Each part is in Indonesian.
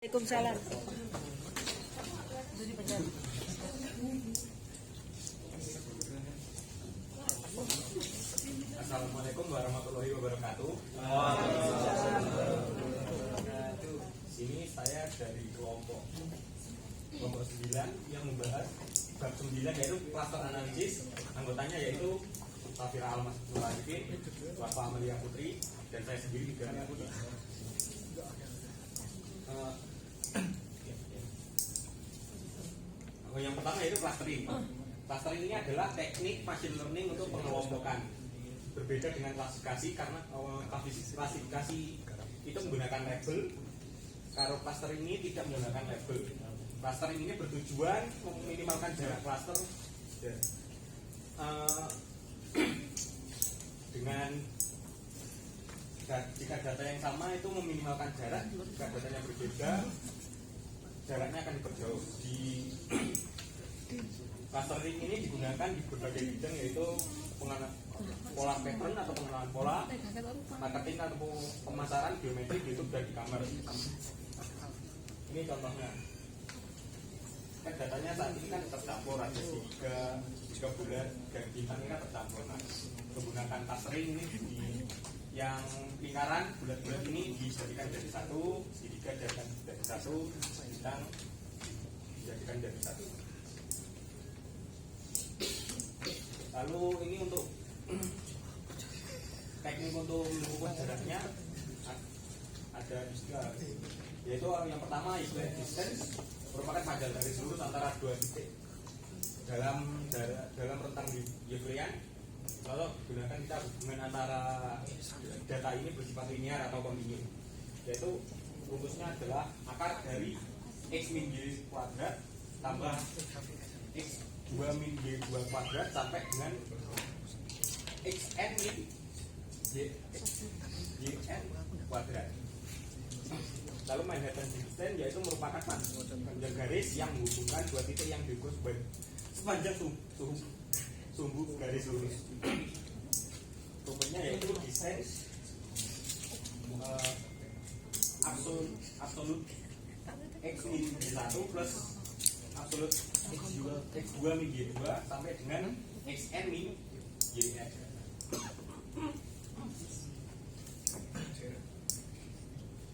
Waalaikumsalam. Assalamualaikum warahmatullahi wabarakatuh. Sini saya dari kelompok 9 yang membahas bab 9 yaitu cluster analisis. Anggotanya yaitu Safira Almas Nuralikin, Wafa Amalia Putri, dan saya sendiri juga. Yang pertama yaitu clustering. Clustering ini adalah teknik machine learning untuk pengelompokan. Berbeda dengan klasifikasi karena klasifikasi itu menggunakan label. Kalau clustering ini tidak menggunakan label. Clustering ini bertujuan meminimalkan jarak cluster dengan jika data yang sama itu meminimalkan jarak, jika datanya berbeda jaraknya akan diperjauh. Di clustering ini digunakan di berbagai bidang yaitu pola pattern atau pengenalan pola, marketing atau pemasaran, geometri, YouTube dan e-commerce. Ini contohnya. Kan datanya saat ini kan tercampur, ada tiga bulan dan bintang ini kan tercampur. Nah, menggunakan clustering ini yang lingkaran bulat-bulat ini dijadikan jadi satu, segitiga dijadikan jadi satu, bintang dijadikan jadi satu. Lalu ini untuk teknik untuk mengukur jaraknya ada istilah, yaitu yang pertama istilah distance merupakan panjang garis lurus antara dua titik dalam rentang Euclidean. Kalau gunakan kita hubungan antara data ini bersifat linear atau kontinu, yaitu rumusnya adalah akar dari x min y kuadrat tambah x 2 min y 2 kuadrat sampai dengan xn min yn kuadrat. Lalu Manhattan distance yaitu merupakan panjang garis yang menghubungkan dua titik yang diukur sepanjang sumbu garis lurus. Rumusnya yaitu distance absolut x min y1 plus absolut x2 min y2 sampai dengan xn min yn.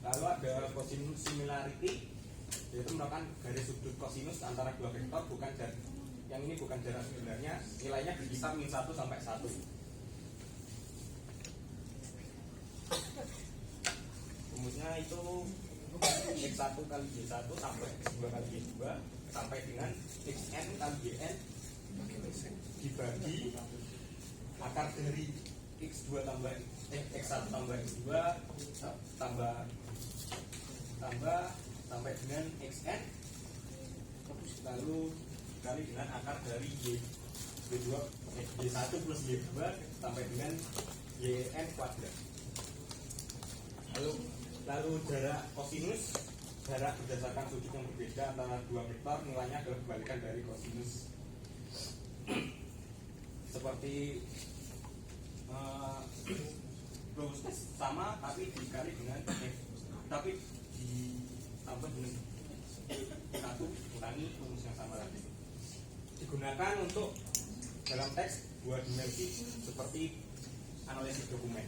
Lalu ada cosinus similarity, yaitu merupakan garis sudut kosinus antara dua vektor, bukan jarak. Yang ini bukan jarak sebenarnya, nilainya berkisar min 1 sampai 1. Rumusnya itu x1 kali y1 sampai x2 kali y2 sampai dengan xn kali yn dibagi akar dari x2 tambah x1 tambah x2 tambah sampai dengan xn, lalu dikali dengan akar dari y1 plus y2 sampai dengan yn kuadrat. Lalu jarak kosinus, jarak berdasarkan sudut yang berbeda antara dua vektor, nilainya adalah kebalikan dari kosinus. Seperti sama tapi dikali dengan tapi ditambah dengan 1 kurangi rumus yang sama lagi. Digunakan untuk dalam teks dua dimensi seperti analisis dokumen.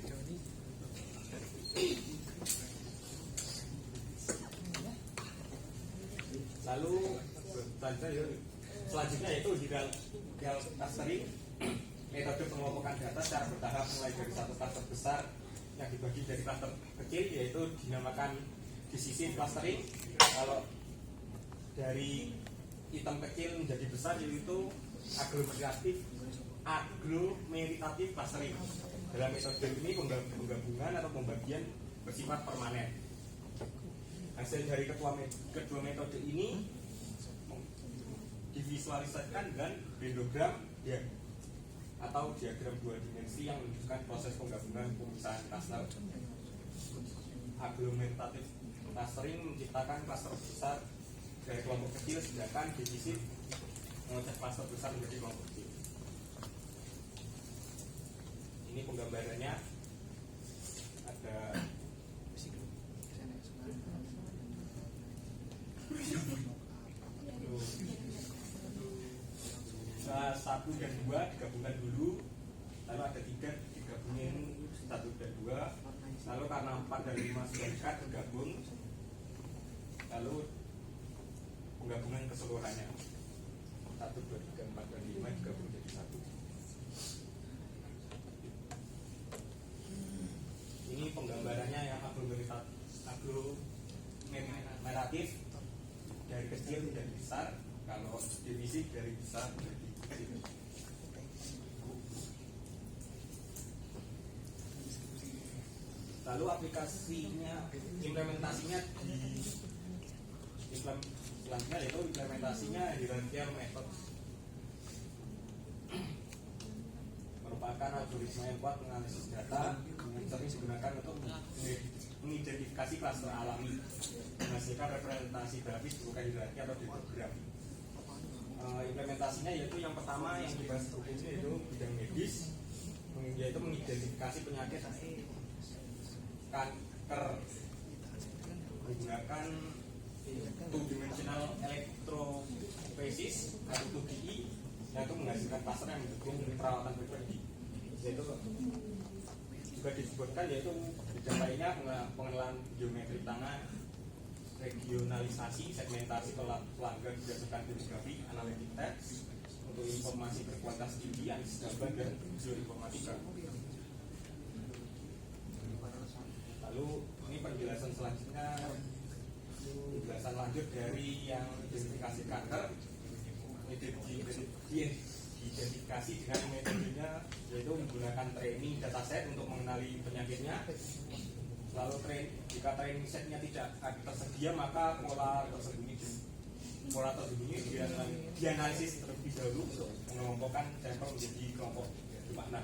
Lalu selanjutnya yaitu hierarchical clustering, metode pengelompokan data secara bertahap mulai dari satu cluster besar yang dibagi dari cluster kecil, yaitu dinamakan decisive clustering. Kalau dari item kecil menjadi besar yaitu agglomerative clustering. Dalam metode ini penggabungan atau pembagian bersifat permanen. Hasil dari kedua metode ini divisualisasikan dengan bendogram atau diagram dua dimensi yang menunjukkan proses penggabungan pemisahan cluster. Agglomerative clustering menciptakan cluster besar dari kelompok kecil, sedangkan decisive mengecek cluster besar menjadi kelompok kecil. Ini penggambarannya ada 1 dan 2 digabungkan dulu, lalu ada 3 digabungin 1 dan 2, lalu karena 4 dan 5 sudah dekat bergabung, lalu penggabungan keseluruhannya 1, 2, 3, 4 dan 5 digabung jadi 1. Ini penggambarannya yang aglomeratif, dari kecil menjadi besar. Kalau divisi dari besar menjadi kecil. Lalu aplikasinya, implementasinya selanjutnya yaitu implementasinya hierarchical method, merupakan algoritma yang kuat menganalisis data yang sering digunakan untuk mengidentifikasi klaster alami, menghasilkan representasi grafis berupa hierarki atau datagram. Implementasinya yaitu yang pertama yang dibahas buku ini yaitu bidang medis, yaitu mengidentifikasi penyakit kanker menggunakan two-dimensional electrophoresis atau 2DE, yaitu menghasilkan klaster yang mendukung perawatan pribadi. Yaitu juga disebutkan yaitu bidang lainnya pengenalan geometri tangan, regionalisasi, segmentasi pelanggan berdasarkan demografi, analitik teks untuk informasi berkualitas tinggi, analisis gambar dan geoinformatika. Lalu ini penjelasan selanjutnya, penjelasan lanjut dari yang identifikasi kanker, identifikasi dengan metodenya yaitu menggunakan training dataset untuk mengenali penyakitnya. Lalu jika training setnya tidak tersedia, maka pola tersembunyi dianalisis terlebih dahulu untuk mengelompokkan sampel menjadi kelompok bermakna.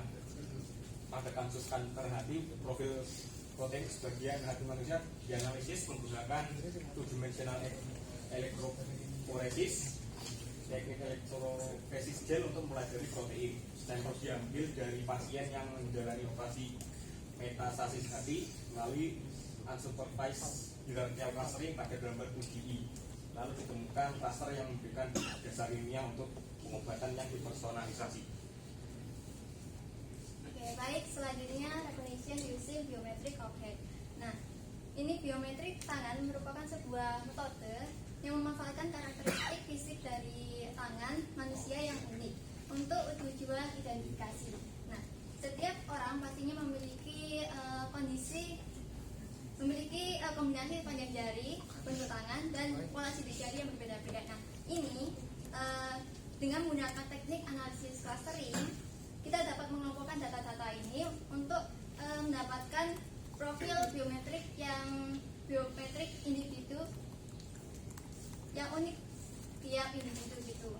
Pada kasus kanker hati, profil protein sebagian hati manusia dianalisis menggunakan two-dimensional electrophoresis, teknik electrophoresis gel untuk mempelajari protein. Sampel diambil dari pasien yang menjalani operasi metastasis hati melalui unsupervised hierarchical clustering pada gambar 2DE. Lalu ditemukan cluster yang memberikan dasar ilmiah untuk pengobatan yang dipersonalisasi. Oke, baik, selanjutnya recognition using biometric object. Nah, ini biometrik tangan merupakan sebuah metode yang memanfaatkan karakteristik fisik dari tangan manusia yang unik untuk tujuan identifikasi. Nah, setiap orang pastinya memiliki kombinasi panjang jari, bentuk tangan, dan pola sidik jari yang berbeda-beda. Nah, ini dengan menggunakan teknik analisis clustering, kita dapat mengelompokkan data-data ini untuk mendapatkan profil biometrik individu yang unik tiap individu gitu.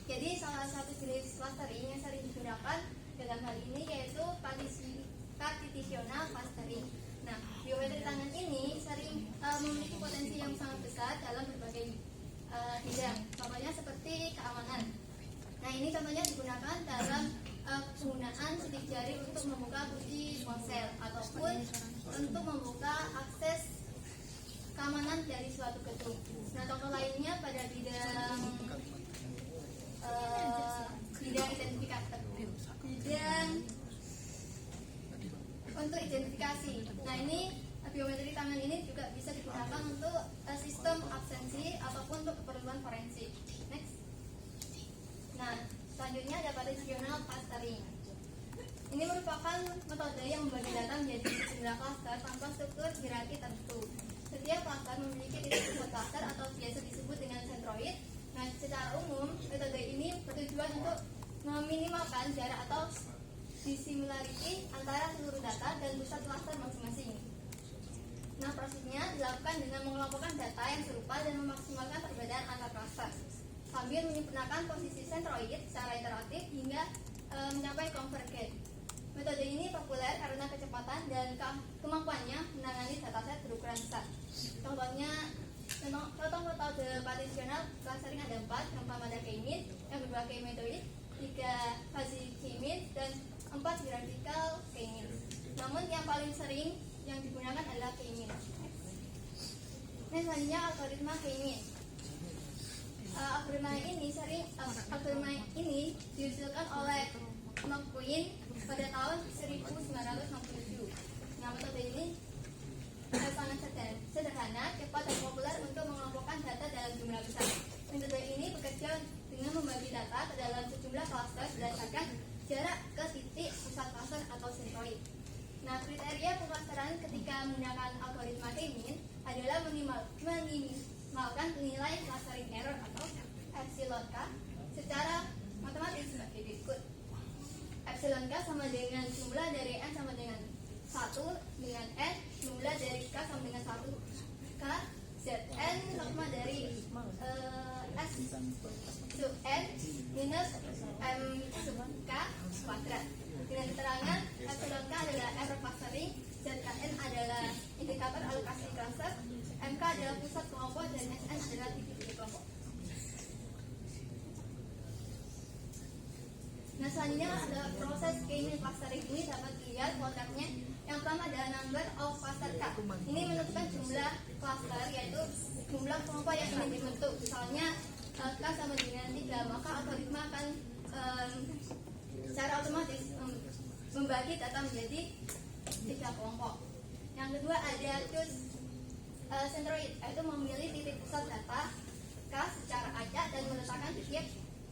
Jadi salah satu jenis clustering yang sering digunakan dalam hal ini yaitu partitional clustering. Nah, biometrik tangan ini sering memiliki potensi yang sangat besar dalam berbagai bidang, contohnya seperti keamanan. Nah, ini contohnya digunakan dalam penggunaan sidik jari untuk membuka kunci ponsel ataupun untuk membuka akses keamanan dari suatu gedung. Nah, contoh lainnya pada bidang untuk identifikasi. Nah, ini biometrik tangan ini juga bisa digunakan untuk sistem absensi ataupun untuk keperluan forensik. Next. Nah, selanjutnya ada partitional clustering. Ini merupakan metode yang membagi data menjadi sejumlah cluster tanpa struktur hierarki tertentu. Setiap cluster memiliki titik pusat cluster atau biasa disebut dengan centroid. Nah, secara umum metode ini bertujuan untuk meminimalkan jarak atau dissimilarity antara seluruh data dan pusat cluster masing-masing. Nah, prosesnya dilakukan dengan mengelompokkan data yang serupa dan memaksimalkan perbedaan antar cluster sambil menyempurnakan posisi centroid secara interaktif hingga mencapai convergence. Metode ini populer karena kecepatan dan kemampuannya menangani dataset berukuran besar. Contoh metode partitional clustering ada 4. Yang pertama ada k-mean, yang kedua k-methoid, 3 fuzzy k-mean, dan 4 hierarchical k-mean. Namun yang paling sering yang digunakan adalah k-mean. Nah, selanjutnya algoritma k-mean. algoritma ini diusulkan oleh McQueen pada tahun 1967. Nah, metode ini sangat sederhana, cepat dan populer untuk mengelompokkan data dalam jumlah besar. Metode ini bekerja dengan membagi data ke dalam sejumlah klaster berdasarkan jarak ke titik pusat klaster atau sentroid. Nah, kriteria pemasaran ketika menggunakan algoritma K-mean adalah minimalkan nilai clustering error atau epsilon k secara matematis sebagai berikut. Epsilon k sama dengan jumlah dari n sama dengan 1 dengan n, jumlah dari k sama dengan 1 k, zn sama dari s sub n minus m sub k kuadrat. Dengan keterangan epsilon k adalah error clustering, zn adalah indikator alokasi cluster, mk adalah pusat kelompok, dan sn adalah titik-titik kelompok. Nah, selanjutnya adalah proses K-mean clustering. Ini dapat dilihat kuadratnya. Yang pertama adalah number of cluster K. Ini menentukan jumlah cluster, yaitu jumlah kelompok yang ingin dibentuk. Misalnya K sama dengan 3, maka algoritma akan secara otomatis membagi data menjadi 3 kelompok. Yang kedua ada choose centroid, yaitu memilih titik pusat data K secara acak dan meletakkan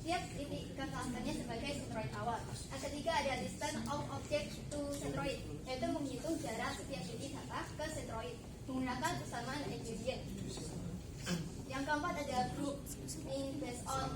tiap titik ke clusternya sebagai centroid awal. Yang ketiga ada distance of object to centroid, yaitu menghitung jarak setiap titik data ke centroid menggunakan persamaan Euclidean. Yang keempat ada group in based on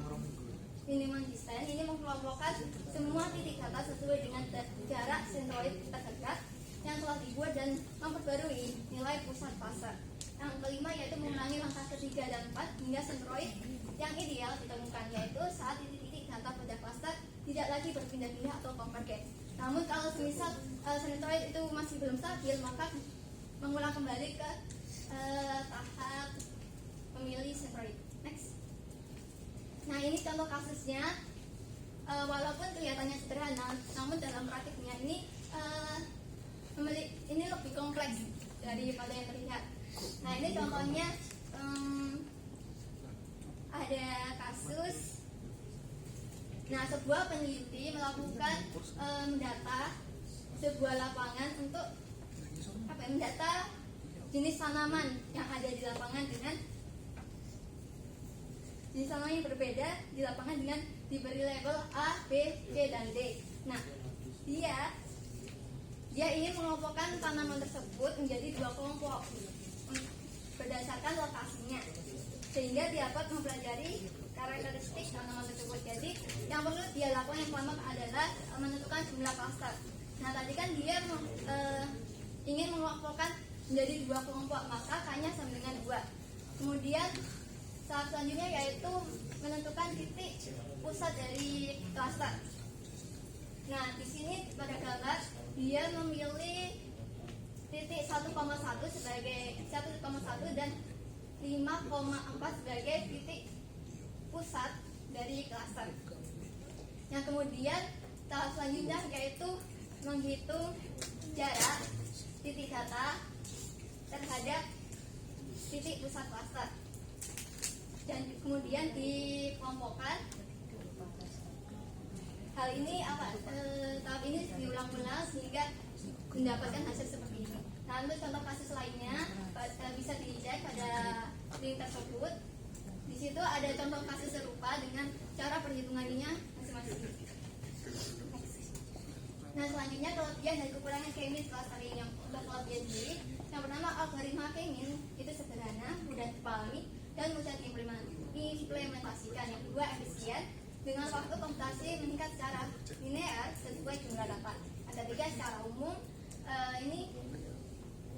minimum distance. Ini mengelompokkan semua titik data sesuai dengan jarak centroid terdekat yang telah dibuat dan memperbarui nilai pusat cluster. Yang kelima yaitu mengulangi langkah ketiga dan 4 hingga centroid yang ideal ditemukan, yaitu saat titik-titik data pada cluster tidak lagi berpindah-pindah atau converge. Namun kalau semisal centroid itu masih belum stabil, maka mengulang kembali ke tahap memilih centroid. Next. Nah, ini contoh kasusnya. Walaupun kelihatannya sederhana, namun dalam praktiknya ini lebih kompleks daripada yang terlihat. Nah, ini contohnya ada kasus. Nah, sebuah peneliti melakukan mendata sebuah lapangan untuk mendata jenis tanaman yang ada di lapangan dengan jenis tanaman yang berbeda di lapangan dengan diberi label A, B, C, dan D. Nah, dia ingin mengelompokkan tanaman tersebut menjadi 2 kelompok berdasarkan lokasinya, sehingga dia dapat mempelajari karakteristik tanaman tersebut. Jadi yang perlu dia lakukan yang pertama adalah menentukan jumlah klaster. Nah, tadi kan dia ingin mengelompokkan menjadi 2 kelompok, maka K-nya sama dengan 2. Kemudian tahap selanjutnya yaitu menentukan titik pusat dari klaster. Nah, di sini pada gambar dia memilih titik 1,1 sebagai 1,1 dan 5,4 sebagai titik pusat dari klaster. Yang kemudian tahap selanjutnya yaitu menghitung jarak titik data terhadap titik pusat klaster dan kemudian dikelompokkan. Hal ini tahap ini diulang-ulang sehingga mendapatkan hasil seperti ini. Nah, untuk contoh kasus lainnya bisa dicek pada link tersebut. Di situ ada contoh kasus serupa dengan cara perhitungannya masing-masing. Nah, selanjutnya kelebihan dan kekurangan K-mean clustering. Yang untuk kelebihan sendiri, yang pertama algoritma K-mean itu sederhana, mudah dipahami dan mudah diimplementasikan. Yang kedua efisien dengan waktu komputasi meningkat secara linear sesuai jumlah data. Ada 3 secara umum. Ini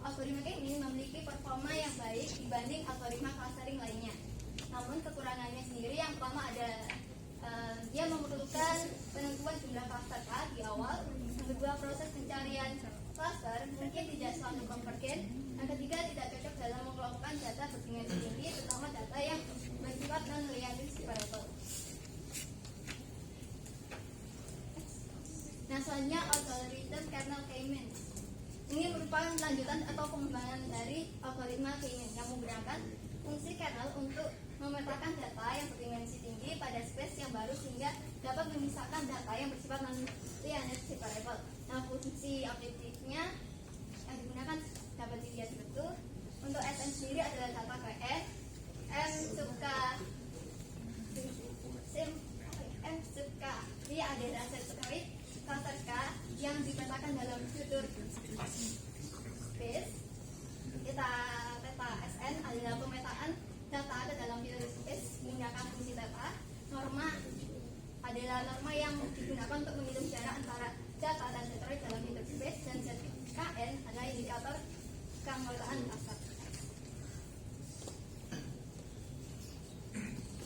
algoritma K-mean memiliki performa yang baik dibanding algoritma clustering lainnya. Namun kekurangannya sendiri yang pertama ada dia memerlukan penentuan jumlah cluster K di awal. Yang kedua proses pencarian cluster mungkin tidak selalu konvergen. Yang ketiga tidak cocok dalam mengelompokkan data berdimensi tinggi, terutama data yang bersifat non-linear separable. Nah, selanjutnya algoritma kernel K-mean. Ini merupakan lanjutan atau pengembangan dari algoritma K-mean yang menggunakan fungsi kernel untuk memetakan meletakkan data yang berdimensi tinggi pada space yang baru sehingga dapat memisahkan data yang bersifat non-linear separable. Nah, fungsi objektifnya yang digunakan dapat dilihat betul. Untuk Sn sendiri adalah data ke n, m sub k, m sub k. Dia ada data sekali cluster k yang dipetakan dalam fitur space. Kita peta Sn adalah pemetaan data ada dalam fitur space menggunakan fungsi data. Norma adalah norma yang digunakan untuk menghitung jarak antara data dan sektoid dalam fitur space, dan Kn adalah indikator keanggotaan cluster.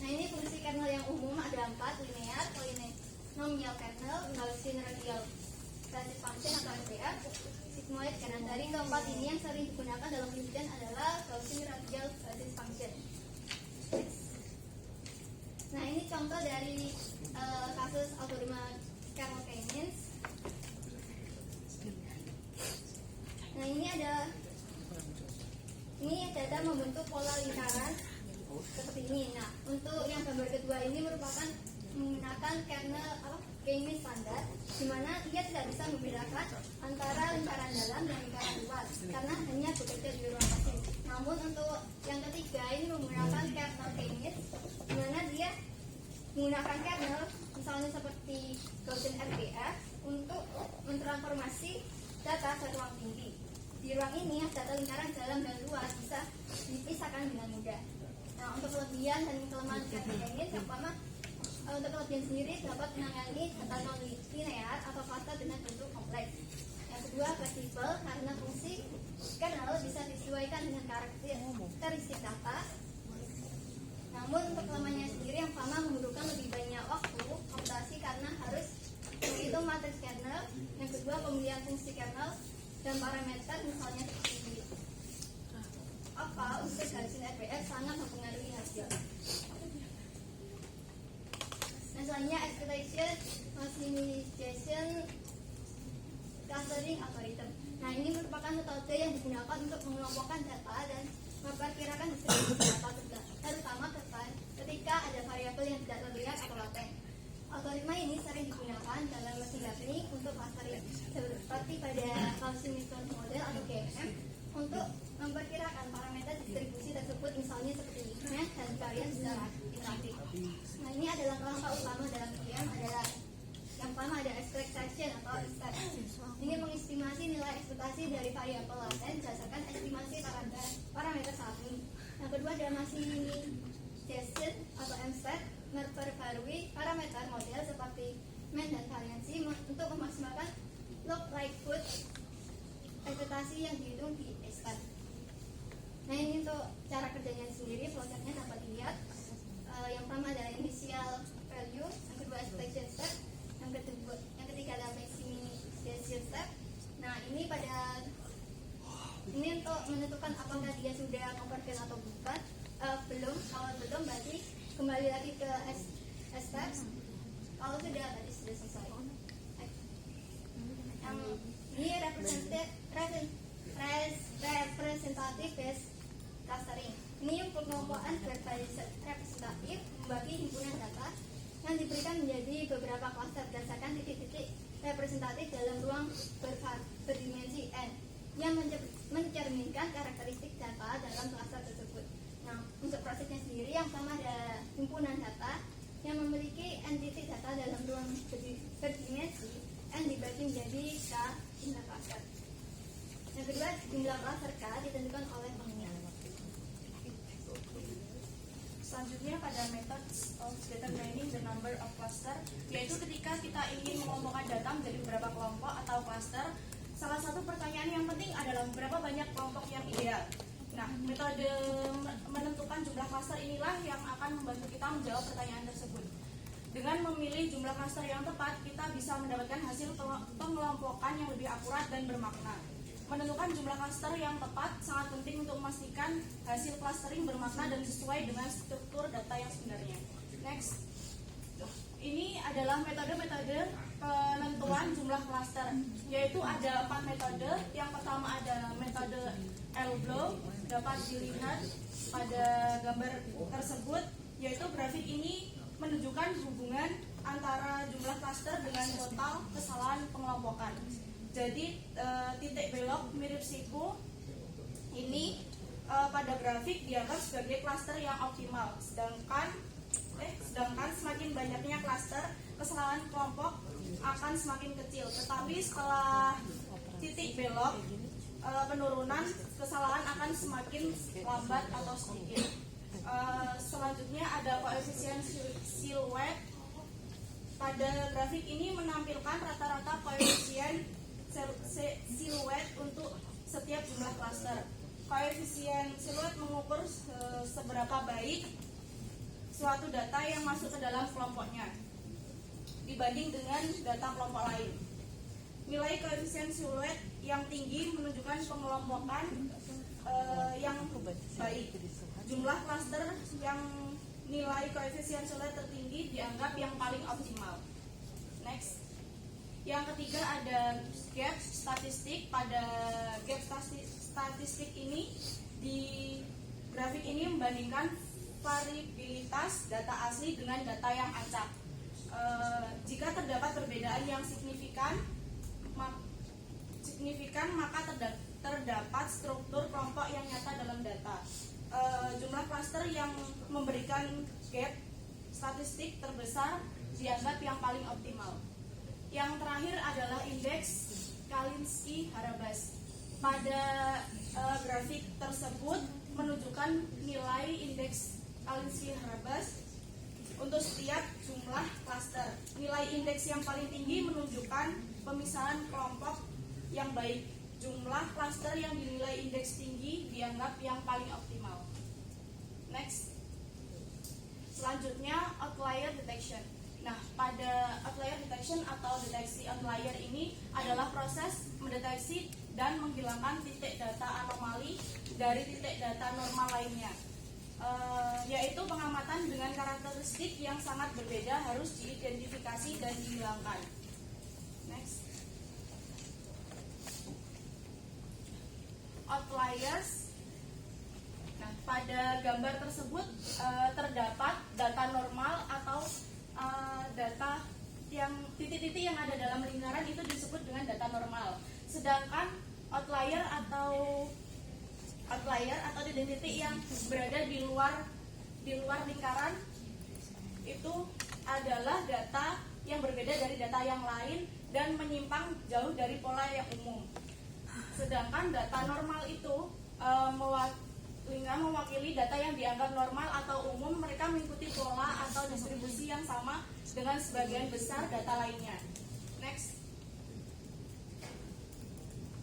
Nah, ini fungsi kernel yang umum ada 4: linear, polynomial kernel, Gaussian radial basis function atau SRF, sigmoid kernel. Dari keempat ini yang sering digunakan dalam penelitian adalah Gaussian radial basis function. Nah, ini contoh dari kasus algoritma kernel K-means. Nah, ini data membentuk pola lingkaran seperti ini. Nah, untuk yang gambar kedua ini merupakan menggunakan kernel K-means standar, di mana ia tidak bisa membedakan antara lingkaran dalam dan lingkaran luar karena hanya bekerja di ruang kosong. Namun untuk yang ketiga ini menggunakan kernel K-means, di mana dia menggunakan kernel misalnya seperti Gaussian RDF untuk mentransformasi data ke ruang tinggi. Di ruang ini data lingkaran dalam dan luar bisa dipisahkan dengan mudah. Nah, untuk kelebihan dan kelemahan kernel K-means, yang pertama, untuk kelebihan sendiri dapat menangani data non-linear atau cluster dengan bentuk kompleks. Yang kedua, fleksibel karena fungsi kernel bisa disesuaikan dengan karakteristik data. Namun untuk kelemahannya sendiri, yang pertama memerlukan lebih banyak waktu komputasi karena harus menghitung matriks kernel. Yang kedua, pemilihan fungsi kernel dan parameter misalnya seperti apa untuk Gaussian RDF sangat mempengaruhi hasil. Nah, selanjutnya expectation maximization clustering algorithm. Nah, ini merupakan metode yang digunakan untuk mengelompokkan data dan memperkirakan distribusi data, terutama ketika ada variabel yang tidak terlihat atau laten. Algoritma ini sering digunakan dalam mesin learning untuk clustering, seperti pada Gaussian Mixed Model atau GMM, untuk memperkirakan parameter distribusi tersebut, misalnya seperti math dan varian secara iteratif. Nah, ini adalah langkah utama dalam GM adalah yang pertama ada expectation atau expect. Ini mengestimasi nilai ekspektasi dari variabel laten berdasarkan estimasi parameter saat ini. Yang kedua ada maximization atau MStat, memperbarui parameter model seperti math dan variansi untuk memaksimalkan log likelihood ekspektasi yang dihitung di expect. Nah, ini untuk cara kerjanya sendiri, flowchartnya dapat dilihat. Yang pertama adalah initial value, yang kedua expectation step, yang ketiga adalah maximization step. Nah, ini untuk menentukan apakah dia sudah convergen atau bukan. Belum, kalau belum berarti kembali lagi ke step. Kalau sudah berarti sudah selesai. Yang ini representative based clustering. Ini pengelompokan berbasis representatif membagi himpunan data yang diberikan menjadi beberapa klaster berdasarkan titik-titik representatif dalam ruang berdimensi n yang mencerminkan karakteristik data dalam klaster tersebut. Nah, untuk prosesnya sendiri, yang pertama ada himpunan data yang memiliki entiti data dalam ruang berdimensi n dibagi menjadi k jumlah klaster. Yang kedua, jumlah klaster k ditentukan oleh pengingat. Selanjutnya pada methods of determining the number of cluster, yaitu ketika kita ingin mengelompokkan data menjadi beberapa kelompok atau cluster, salah satu pertanyaan yang penting adalah berapa banyak kelompok yang ideal. Nah, metode menentukan jumlah cluster inilah yang akan membantu kita menjawab pertanyaan tersebut. Dengan memilih jumlah cluster yang tepat, kita bisa mendapatkan hasil pengelompokan yang lebih akurat dan bermakna. Menentukan jumlah cluster yang tepat sangat penting untuk memastikan hasil clustering bermakna dan sesuai dengan struktur data yang sebenarnya. Next, ini adalah metode-metode penentuan jumlah cluster, yaitu ada 4 metode. Yang pertama ada metode L-Blow, dapat dilihat pada gambar tersebut, yaitu grafik ini menunjukkan hubungan antara jumlah klaster dengan total kesalahan pengelompokan. Jadi titik belok mirip siku ini pada grafik dianggap sebagai klaster yang optimal, sedangkan semakin banyaknya klaster, kesalahan kelompok akan semakin kecil. Tetapi setelah titik belok penurunan, kesalahan akan semakin lambat atau sedikit. Selanjutnya ada koefisien siluet. Pada grafik ini menampilkan rata-rata koefisien siluet untuk setiap jumlah klaster. Koefisien siluet mengukur seberapa baik suatu data yang masuk ke dalam kelompoknya dibanding dengan data kelompok lain. Nilai koefisien siluet yang tinggi menunjukkan pengelompokan yang baik. Jumlah klaster yang nilai koefisien siluet tertinggi dianggap yang paling optimal. Next. Yang ketiga ada gap statistik. Pada gap statistik ini di grafik ini membandingkan variabilitas data asli dengan data yang acak. Jika terdapat perbedaan yang signifikan maka terdapat struktur kelompok yang nyata dalam data. Jumlah klaster yang memberikan gap statistik terbesar dianggap yang paling optimal. Yang terakhir adalah indeks Kalinski-Harabas. Pada grafik tersebut menunjukkan nilai indeks Kalinski-Harabas untuk setiap jumlah klaster. Nilai indeks yang paling tinggi menunjukkan pemisahan kelompok yang baik. Jumlah klaster yang dinilai indeks tinggi dianggap yang paling optimal. Next. Selanjutnya outlier detection. Nah, pada outlier detection atau deteksi outlier ini adalah proses mendeteksi dan menghilangkan titik data anomali dari titik data normal lainnya. Yaitu pengamatan dengan karakteristik yang sangat berbeda harus diidentifikasi dan dihilangkan. Next. Outliers. Nah, pada gambar tersebut terdapat data normal atau data yang titik-titik yang ada dalam lingkaran itu disebut dengan data normal. Sedangkan outlier atau titik-titik yang berada di luar lingkaran itu adalah data yang berbeda dari data yang lain dan menyimpang jauh dari pola yang umum. Sedangkan data normal itu mewakili data yang dianggap normal atau umum. Mereka mengikuti pola atau distribusi yang sama dengan sebagian besar data lainnya. Next.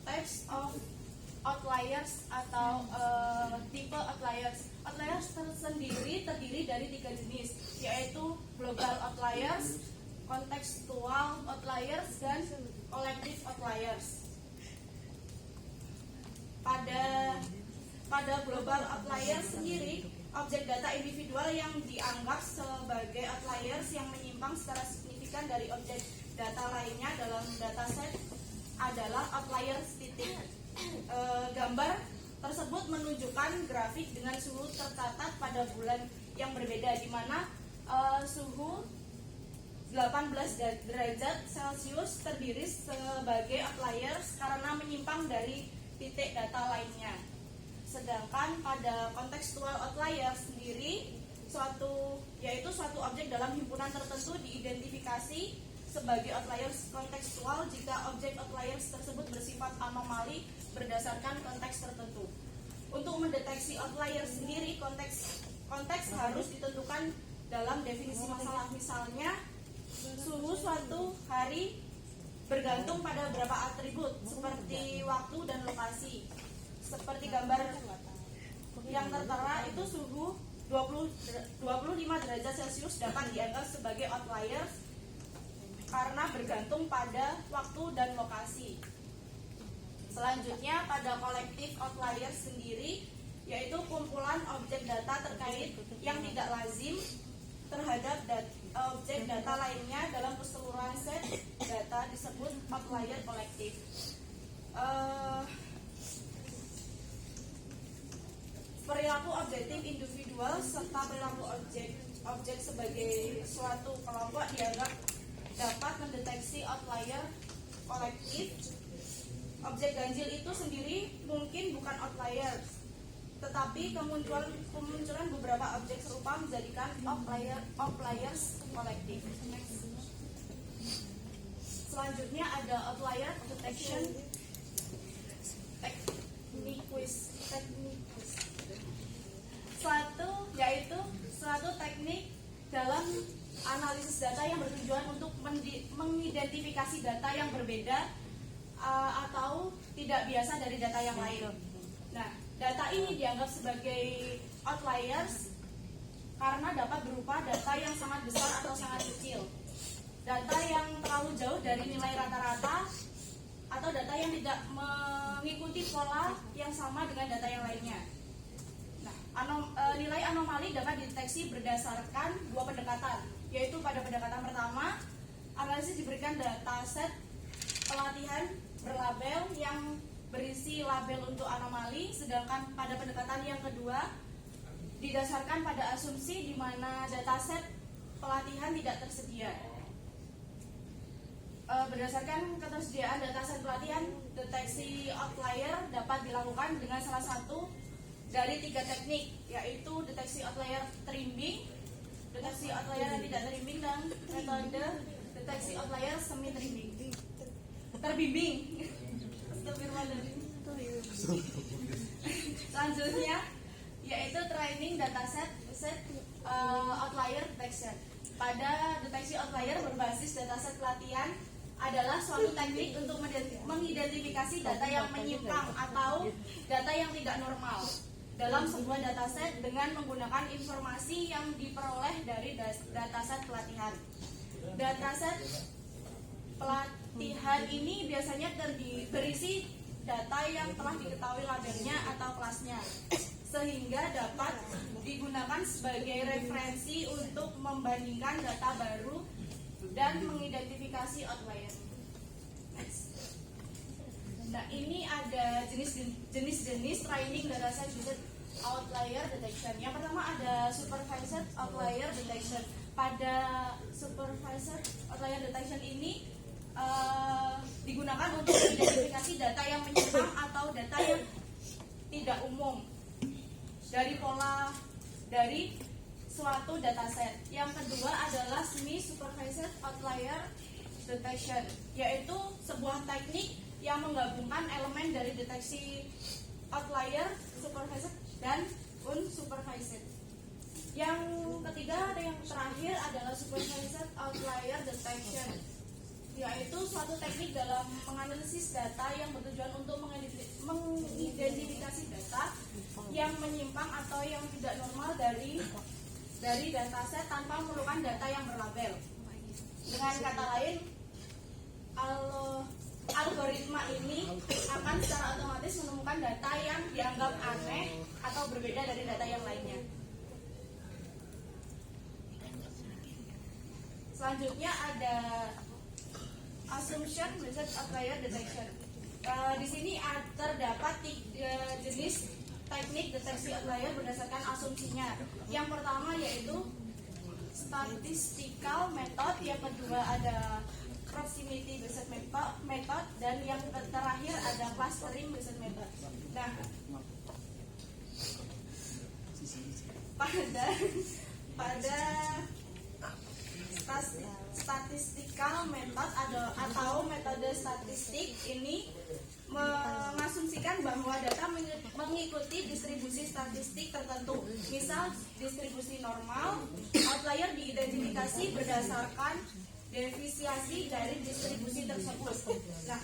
Types of outliers atau tipe outliers. Outliers tersendiri terdiri dari 3 jenis, yaitu global outliers, contextual outliers, dan collective outliers. Pada global outliers sendiri, objek data individual yang dianggap sebagai outliers yang menyimpang secara signifikan dari objek data lainnya dalam dataset adalah outliers titik. Gambar tersebut menunjukkan grafik dengan suhu tercatat pada bulan yang berbeda, di mana suhu 18 derajat Celcius terdiri sebagai outliers karena menyimpang dari titik data lainnya. Sedangkan pada contextual outliers sendiri, suatu objek dalam himpunan tertentu diidentifikasi sebagai outliers kontekstual jika objek outliers tersebut bersifat anomali berdasarkan konteks tertentu. Untuk mendeteksi outliers sendiri, konteks harus ditentukan dalam definisi masalah. Misalnya, suhu suatu hari bergantung pada beberapa atribut seperti waktu dan lokasi. Seperti gambar yang tertera itu suhu 25 derajat Celcius dapat dianggap sebagai outliers karena bergantung pada waktu dan lokasi. Selanjutnya pada collective outliers sendiri, yaitu kumpulan objek data terkait yang tidak lazim terhadap objek data lainnya dalam keseluruhan set data disebut outlier kolektif. Perilaku objektif individual serta perilaku objek sebagai suatu kelompok dianggap dapat mendeteksi outlier kolektif. Objek ganjil itu sendiri mungkin bukan outlier, tetapi kemunculan beberapa objek serupa menjadikan outliers kolektif. Next. Selanjutnya ada outlier detection techniques. Suatu teknik dalam analisis data yang bertujuan untuk mengidentifikasi data yang berbeda atau tidak biasa dari data yang lain. Nah, data ini dianggap sebagai outliers karena dapat berupa data yang sangat besar atau sangat kecil, data yang terlalu jauh dari nilai rata-rata, atau data yang tidak mengikuti pola yang sama dengan data yang lainnya. Nah, nilai anomali dapat dideteksi berdasarkan dua pendekatan, yaitu pada pendekatan pertama, analisis diberikan dataset pelatihan berlabel yang berisi label untuk anomali, sedangkan pada pendekatan yang kedua didasarkan pada asumsi di mana dataset pelatihan tidak tersedia. Berdasarkan ketersediaan dataset pelatihan, deteksi outlier dapat dilakukan dengan salah satu dari 3 teknik, yaitu deteksi outlier terimbing, deteksi outlier yang tidak terimbing, dan metode deteksi outlier semi terbimbing. Selanjutnya yaitu training dataset outlier detection. Pada deteksi outlier berbasis dataset pelatihan adalah suatu teknik untuk mengidentifikasi data yang menyimpang atau data yang tidak normal dalam sebuah dataset dengan menggunakan informasi yang diperoleh dari dataset pelatihan. Dataset pelatihan ini biasanya berisi data yang telah diketahui labelnya atau kelasnya, sehingga dapat digunakan sebagai referensi untuk membandingkan data baru dan mengidentifikasi outlier. Next. Nah, ini ada jenis-jenis training dataset outlier detection. Yang pertama ada supervised outlier detection. Pada supervised outlier detection ini digunakan untuk mengidentifikasi data yang menyimpang atau data yang tidak umum dari pola dari suatu dataset. Yang kedua adalah semi supervised outlier detection, yaitu sebuah teknik yang menggabungkan elemen dari deteksi outlier, supervised dan unsupervised. Yang ketiga yang terakhir adalah supervised outlier detection, yaitu suatu teknik dalam menganalisis data yang bertujuan untuk mengidentifikasi data yang menyimpang atau yang tidak normal dari dataset tanpa memerlukan data yang berlabel. Dengan kata lain, algoritma ini akan secara otomatis menemukan data yang dianggap aneh atau berbeda dari data yang lainnya. Selanjutnya ada assumption based outlier detection. Di sini terdapat 3 jenis teknik deteksi outlier berdasarkan asumsinya. Yang pertama yaitu statistical method, yang kedua ada proximity based method, dan yang terakhir ada clustering based method. Nah, pada statistical method atau metode statistik ini mengasumsikan bahwa data mengikuti distribusi statistik tertentu. Misal distribusi normal, outlier diidentifikasi berdasarkan defisiasi dari distribusi tersebut. Nah,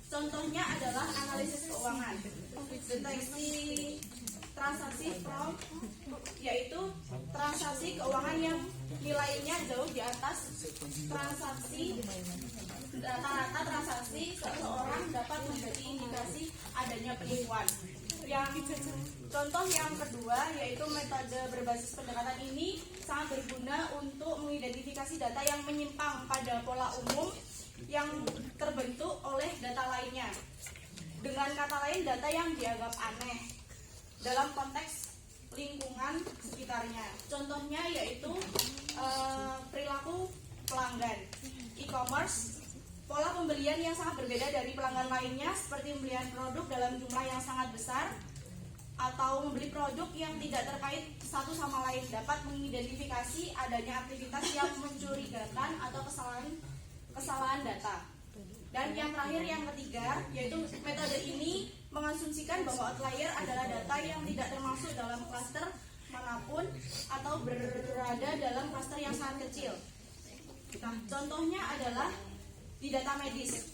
contohnya adalah analisis keuangan. Deteksi transaksi fraud, yaitu transaksi keuangan yang nilainya jauh di atas transaksi rata-rata transaksi seseorang dapat menjadi indikasi adanya penipuan. Contoh yang kedua yaitu metode berbasis pendekatan ini sangat berguna untuk mengidentifikasi data yang menyimpang pada pola umum yang terbentuk oleh data lainnya. Dengan kata lain, data yang dianggap aneh dalam konteks lingkungan sekitarnya. Contohnya yaitu perilaku pelanggan. E-commerce, pola pembelian yang sangat berbeda dari pelanggan lainnya, seperti pembelian produk dalam jumlah yang sangat besar atau membeli produk yang tidak terkait satu sama lain, dapat mengidentifikasi adanya aktivitas yang mencurigakan atau kesalahan data. Dan yang terakhir, yang ketiga, yaitu metode ini mengasumsikan bahwa outlier adalah data yang tidak termasuk dalam klaster manapun atau berada dalam klaster yang sangat kecil. Nah, contohnya adalah di data medis,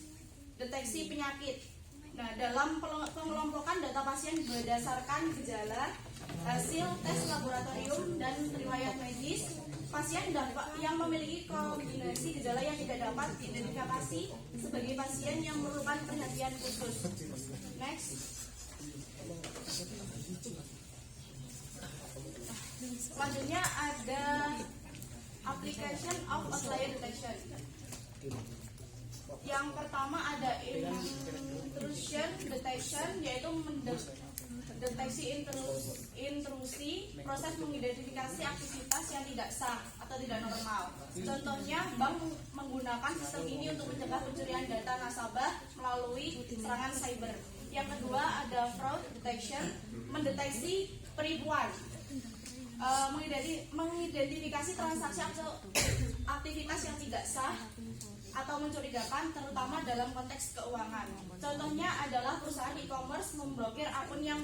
deteksi penyakit. Nah, dalam pengelompokan data pasien berdasarkan gejala, hasil tes laboratorium, dan riwayat medis, pasien yang memiliki kombinasi gejala yang tidak dapat diidentifikasi sebagai pasien yang memerlukan perhatian khusus. Next. Selanjutnya ada application of outlier detection. Yang pertama ada intrusion detection, yaitu mendeteksi intrusi, proses mengidentifikasi aktivitas yang tidak sah atau tidak normal. Contohnya, bank menggunakan sistem ini untuk mencegah pencurian data nasabah melalui serangan cyber. Yang kedua ada fraud detection, mendeteksi penipuan, mengidentifikasi transaksi atau aktivitas yang tidak sah atau mencurigakan, terutama dalam konteks keuangan. Contohnya adalah perusahaan e-commerce memblokir akun yang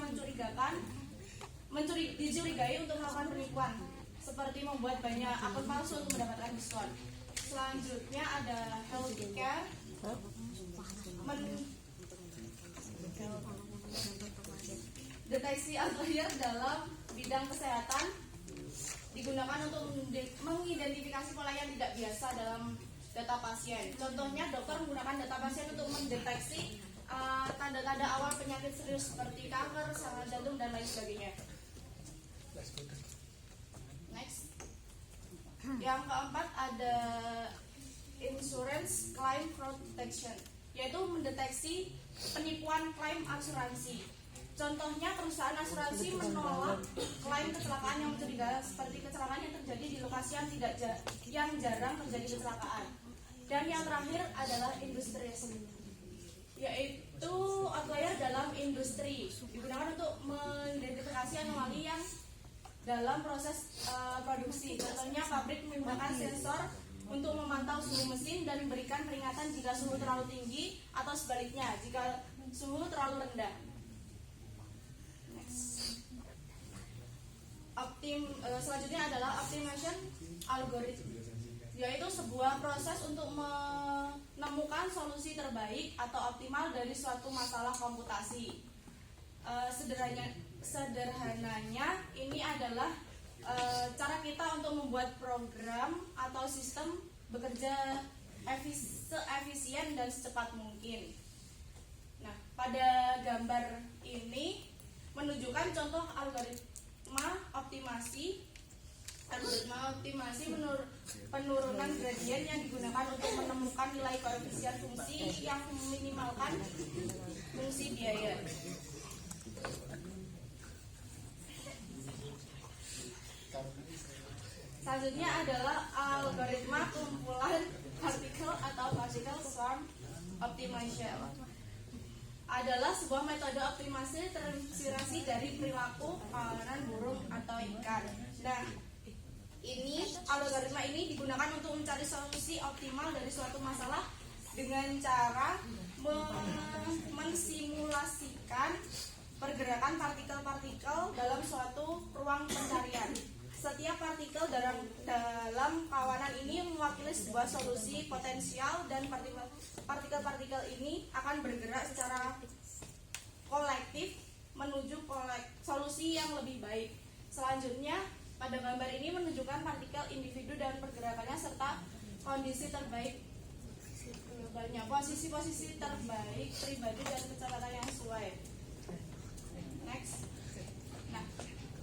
dicurigai untuk melakukan penipuan, seperti membuat banyak akun palsu untuk mendapatkan diskon. Selanjutnya ada healthcare, deteksi outlier dalam bidang kesehatan, digunakan untuk mengidentifikasi pola yang tidak biasa dalam data pasien. Contohnya, dokter menggunakan data pasien untuk mendeteksi tanda-tanda awal penyakit serius seperti kanker, serangan jantung, dan lain sebagainya. Next. Yang keempat ada insurance claim fraud detection, yaitu mendeteksi penipuan klaim asuransi. Contohnya, perusahaan asuransi menolak klaim kecelakaan yang mencurigakan, seperti kecelakaan yang terjadi di lokasi yang jarang terjadi kecelakaan. Dan yang terakhir adalah industri, yaitu outlier dalam industri, digunakan untuk mengidentifikasi anomali yang dalam proses produksi. Contohnya, pabrik menggunakan sensor untuk memantau suhu mesin dan memberikan peringatan jika suhu terlalu tinggi atau sebaliknya jika suhu terlalu rendah. Selanjutnya adalah optimization algorithm, yaitu sebuah proses untuk menemukan solusi terbaik atau optimal dari suatu masalah komputasi. Sederhananya ini adalah cara kita untuk membuat program atau sistem bekerja seefisien dan secepat mungkin. Nah, pada gambar ini menunjukkan contoh algoritma optimasi penurunan gradien yang digunakan untuk menemukan nilai koefisien fungsi yang meminimalkan fungsi biaya. Selanjutnya adalah algoritma kumpulan partikel atau particle swarm optimization. Adalah sebuah metode optimasi terinspirasi dari perilaku kawanan burung atau ikan. Nah, algoritma ini digunakan untuk mencari solusi optimal dari suatu masalah dengan cara mensimulasikan pergerakan partikel-partikel dalam suatu ruang pencarian. Setiap partikel dalam kawanan ini mewakili sebuah solusi potensial, dan partikel-partikel ini akan bergerak secara kolektif menuju solusi yang lebih baik. Selanjutnya, pada gambar ini menunjukkan partikel individu dan pergerakannya serta kondisi terbaik posisi terbaik pribadi dan kecepatan yang sesuai. Next. Nah,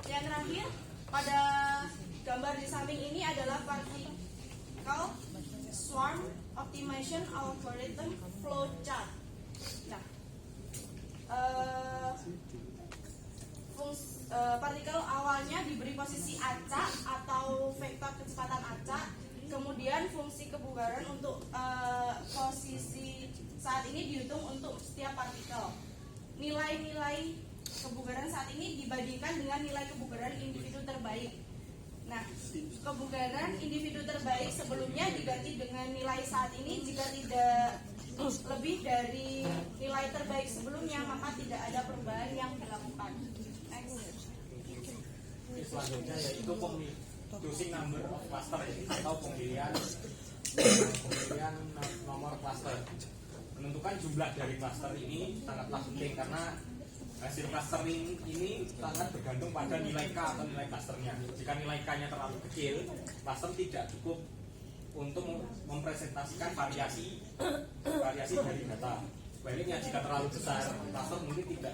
yang terakhir pada gambar di samping ini adalah particle swarm optimization algorithm flowchart. Nah, partikel awalnya diberi posisi acak atau kebugaran untuk posisi saat ini dihitung untuk setiap partikel. Nilai-nilai kebugaran saat ini dibandingkan dengan nilai kebugaran individu terbaik. Nah, kebugaran individu terbaik sebelumnya diganti dengan nilai saat ini. Jika tidak lebih dari nilai terbaik sebelumnya, maka tidak ada perubahan yang dilakukan. Next. Selanjutnya yaitu choosing number of cluster atau pemilihan nomor cluster. Menentukan jumlah dari cluster ini sangatlah penting karena hasil clustering ini sangat bergantung pada nilai K atau nilai clusternya. Jika nilai K-nya terlalu kecil, cluster tidak cukup untuk mempresentasikan variasi dari data. Sebaliknya jika terlalu besar, cluster mungkin tidak.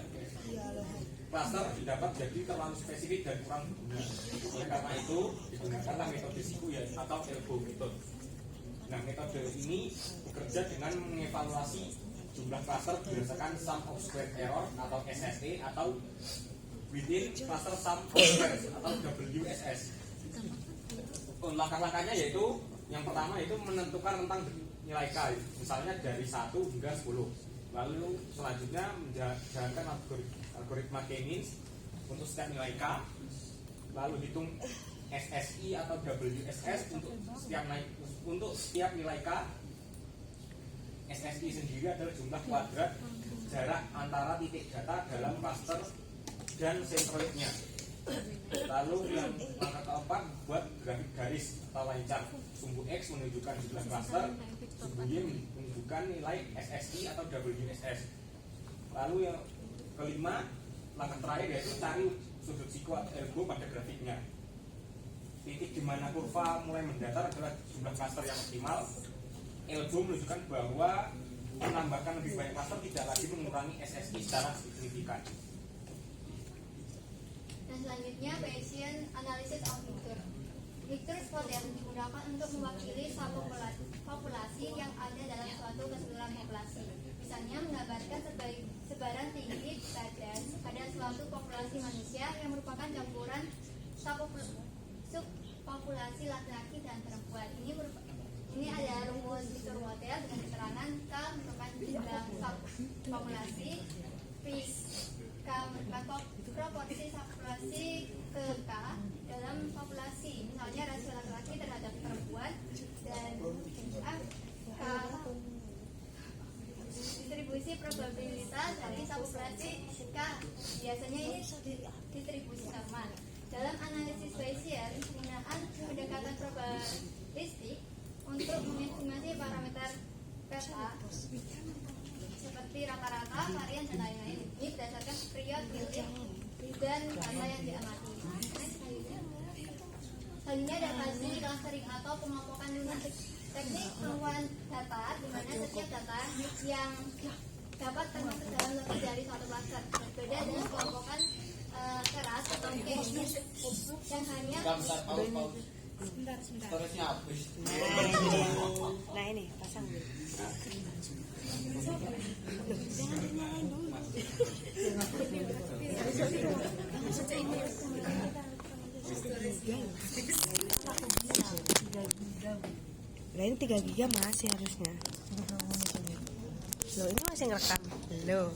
Cluster dapat jadi terlalu spesifik dan kurang berguna. Oleh karena itu digunakanlah metode SIKU atau ELBO method. Nah, metode ini bekerja dengan mengevaluasi jumlah cluster berdasarkan sum of square error atau SSE atau within cluster sum of squares atau WSS. Langkah-langkahnya yaitu yang pertama itu menentukan tentang nilai K, misalnya dari 1 hingga 10. Lalu selanjutnya menjalankan algoritma K-means untuk setiap nilai K. Lalu hitung SSI atau WSS untuk setiap nilai K. SSI sendiri adalah jumlah kuadrat jarak antara titik data dalam cluster dan sentroidnya. Lalu yang langkah keempat, buat grafik garis atau line chart. Sumbu X menunjukkan jumlah cluster, sumbu Y menunjukkan nilai SSI atau WSS. Lalu yang kelima, langkah terakhir yaitu cari sudut SIKU atau ELBO pada grafiknya. Titik di mana kurva mulai mendatar adalah jumlah cluster yang optimal. ELBO menunjukkan bahwa menambahkan lebih banyak cluster tidak lagi mengurangi SSI secara signifikan. Dan selanjutnya Bayesian Analysis of Vector. Vector model digunakan untuk mewakili populasi yang ada dalam suatu keseluruhan populasi. Misalnya menggambarkan sebaran tinggi pada suatu populasi manusia yang merupakan campuran subpopulasi laki-laki dan perempuan. Ini adalah rumus Vector model dengan keterangan K merupakan jumlah subpopulasi, K merupakan proporsi subpopulasi ke K dalam populasi, misalnya rasio laki-laki terhadap perempuan, dan K distribusi probabilitas dari subpopulasi K. Biasanya ini distribusi sama. Dalam analisis Bayesian, penggunaan pendekatan probabilistik untuk mengestimasi parameter beta seperti rata-rata, varian, dan lain-lain. Ini berdasarkan periode dan data yang diamati. Selanjutnya ada fase clustering atau pengelompokan dengan teknik pengukuran data, di mana setiap data yang dapat termasuk dalam lebih dari suatu cluster. Berbeda dengan pengelompokan keras atau K-means yang hanya Sebentar. Nah ini pasang dulu. Jangan dinyalain dulu. Lah ini 3 giga masih harusnya. Loh ini masih ngerekam. Loh.